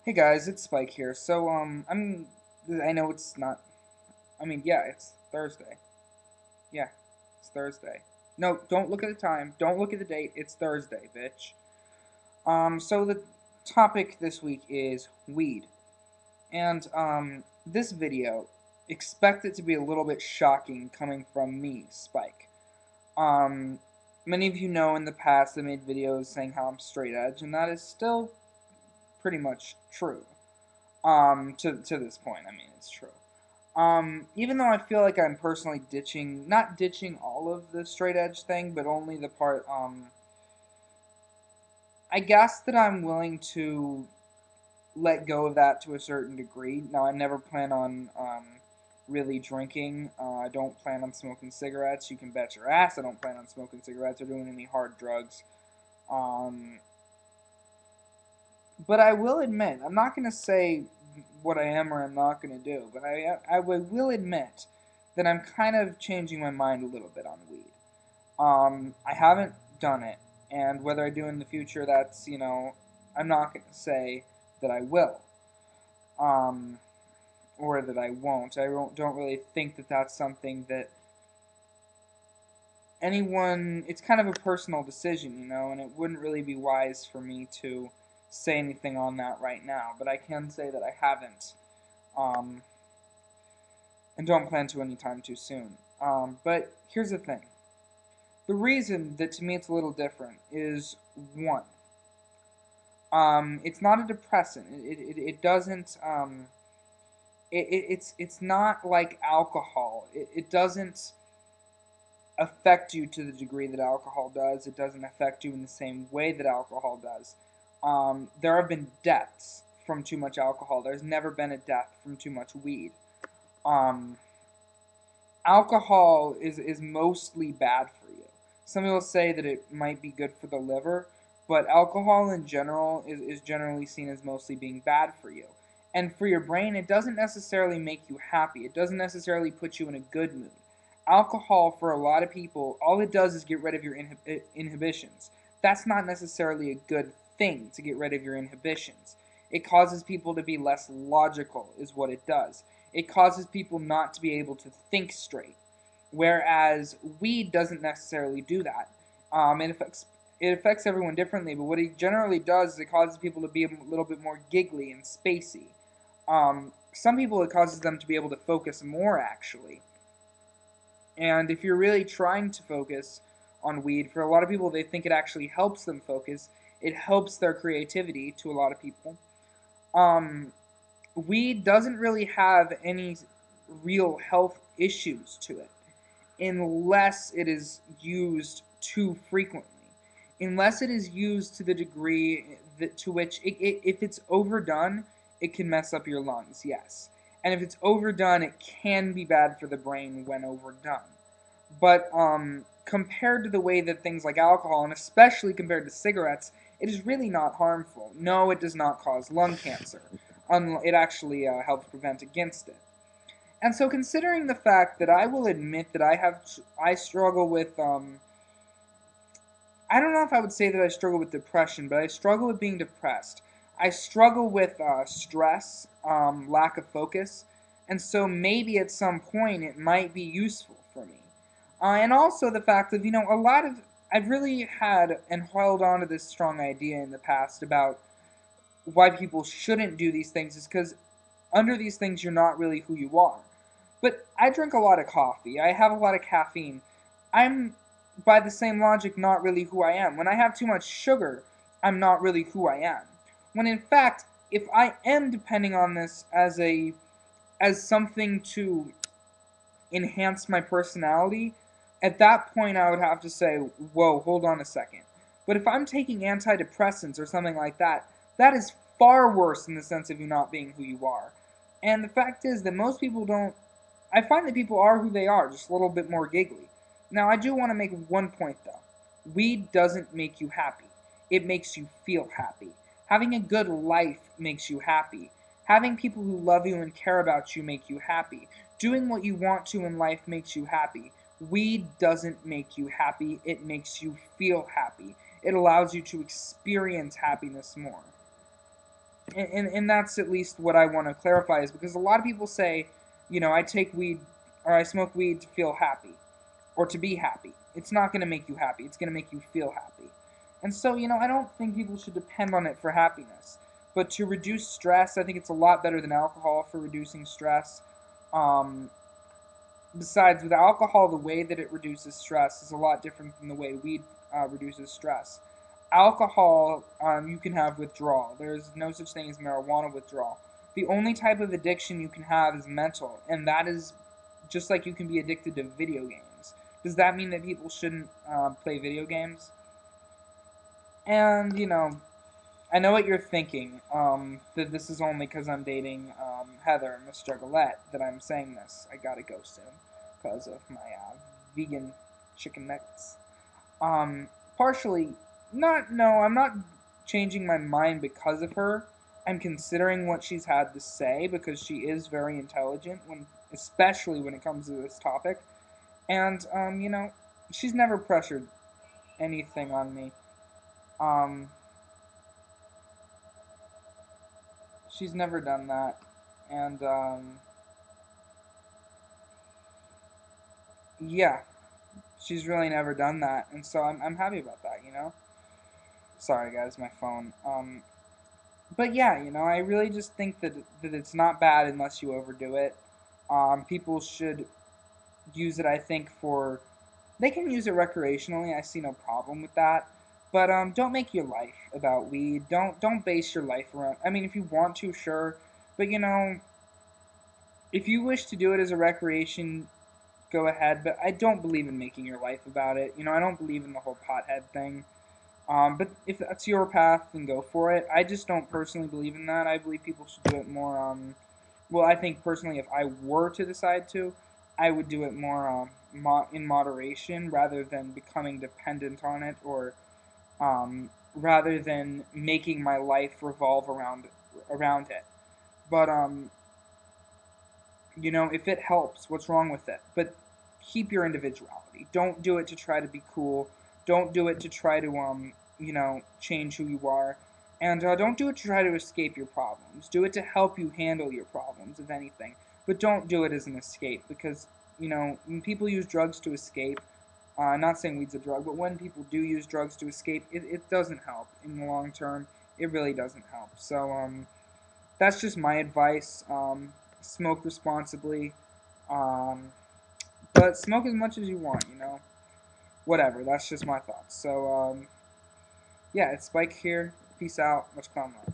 Hey guys, it's Spike here. I know it's not. Yeah, it's Thursday. Yeah, it's Thursday. No, don't look at the time. Don't look at the date. It's Thursday, bitch. So the topic this week is weed, and this video, expect it to be a little bit shocking coming from me, Spike. Um, Many of you know in the past I made videos saying how I'm straight edge, and that is still pretty much true. To this point, it's true. Even though I feel like I'm personally not ditching all of the straight edge thing, but only the part, I guess that I'm willing to let go of that to a certain degree. Now, I never plan on, really drinking. I don't plan on smoking cigarettes. You can bet your ass I don't plan on smoking cigarettes or doing any hard drugs. Um, But I will admit, I'm not going to say what I am or I'm not going to do, but I will admit that I'm kind of changing my mind a little bit on weed. I haven't done it, and whether I do in the future, I'm not going to say that I will, um, or that I won't. Don't really think that that's something that it's kind of a personal decision, and it wouldn't really be wise for me to say anything on that right now, but I can say that I haven't, um, and don't plan to anytime too soon. But here's the thing. The reason that to me it's a little different is one, it's not a depressant. It doesn't, it's not like alcohol. It doesn't affect you to the degree that alcohol does. It doesn't affect you in the same way that alcohol does. There have been deaths from too much alcohol. There's never been a death from too much weed. Um, Alcohol is mostly bad for you. Some people say that it might be good for the liver, but alcohol in general is generally seen as mostly being bad for you. And for your brain, it doesn't necessarily make you happy. It doesn't necessarily put you in a good mood. Alcohol, for a lot of people, all it does is get rid of your inhibitions. That's not necessarily a good thing to get rid of your inhibitions. It causes people to be less logical, is what it does. It causes people not to be able to think straight. Whereas weed doesn't necessarily do that. It affects everyone differently, but what it generally does is it causes people to be a little bit more giggly and spacey. Some people, it causes them to be able to focus more, actually. And if you're really trying to focus on weed, for a lot of people, they think it actually helps them focus. It helps their creativity to a lot of people. Um, Weed doesn't really have any real health issues to it unless it is used too frequently. Unless it is used to the degree to which, if it's overdone, it can mess up your lungs, yes. And if it's overdone, it can be bad for the brain when overdone. But compared to the way that things like alcohol, and especially compared to cigarettes, it is really not harmful. No, it does not cause lung cancer. It actually helps prevent against it. And so, considering the fact that I will admit that I struggle with, I don't know if I would say that I struggle with depression, but I struggle with being depressed. I struggle with stress, lack of focus, and so maybe at some point it might be useful for me. And also the fact of, I've really had and held on to this strong idea in the past about why people shouldn't do these things is because under these things you're not really who you are. But I drink a lot of coffee. I have a lot of caffeine. I'm, by the same logic, not really who I am. When I have too much sugar, I'm not really who I am. When in fact, if I am depending on this as something to enhance my personality, at that point I would have to say, whoa, hold on a second. But if I'm taking antidepressants or something like that, that is far worse in the sense of you not being who you are. And the fact is that most people don't. I find that people are who they are, just a little bit more giggly. Now, I do want to make one point though. Weed doesn't make you happy, it makes you feel happy. Having a good life makes you happy. Having people who love you and care about you make you happy. Doing what you want to in life makes you happy. Weed doesn't make you happy, it makes you feel happy. It allows you to experience happiness more. and that's at least what I want to clarify, is because a lot of people say, I take weed or I smoke weed to feel happy or to be happy. It's not going to make you happy. It's going to make you feel happy. And so, I don't think people should depend on it for happiness. But to reduce stress, I think it's a lot better than alcohol for reducing stress. Um, Besides, with alcohol, the way that it reduces stress is a lot different than the way weed reduces stress. Alcohol, you can have withdrawal. There's no such thing as marijuana withdrawal. The only type of addiction you can have is mental, and that is just like you can be addicted to video games. Does that mean that people shouldn't play video games? And, I know what you're thinking, that this is only because I'm dating Heather, Miss Juggalette, that I'm saying this. I gotta go soon because of my vegan chicken nuggets. Um, Partially, no, I'm not changing my mind because of her. I'm considering what she's had to say because she is very intelligent, especially when it comes to this topic. And, she's never pressured anything on me. Um, she's never done that. And, yeah, she's really never done that. And so I'm happy about that. Sorry, guys, my phone. But yeah, I really just think that it's not bad unless you overdo it. People should use it, I think, they can use it recreationally. I see no problem with that. But don't make your life about weed. Don't base your life around. I mean, if you want to, sure, but if you wish to do it as a recreation, go ahead. But I don't believe in making your life about it. I don't believe in the whole pothead thing. But if that's your path, then go for it. I just don't personally believe in that. I believe people should do it more. Well, I think personally, if I were to decide to, I would do it more in moderation rather than becoming dependent on it, or rather than making my life revolve around it. But if it helps, what's wrong with it? But keep your individuality. Don't do it to try to be cool. Don't do it to try to change who you are. And don't do it to try to escape your problems. Do it to help you handle your problems, if anything. But don't do it as an escape, because when people use drugs to escape, not saying weed's a drug, but when people do use drugs to escape, it doesn't help in the long term. It really doesn't help. So that's just my advice. Smoke responsibly, um, but smoke as much as you want. Whatever. That's just my thoughts. So yeah, it's Spike here. Peace out. Much calm life.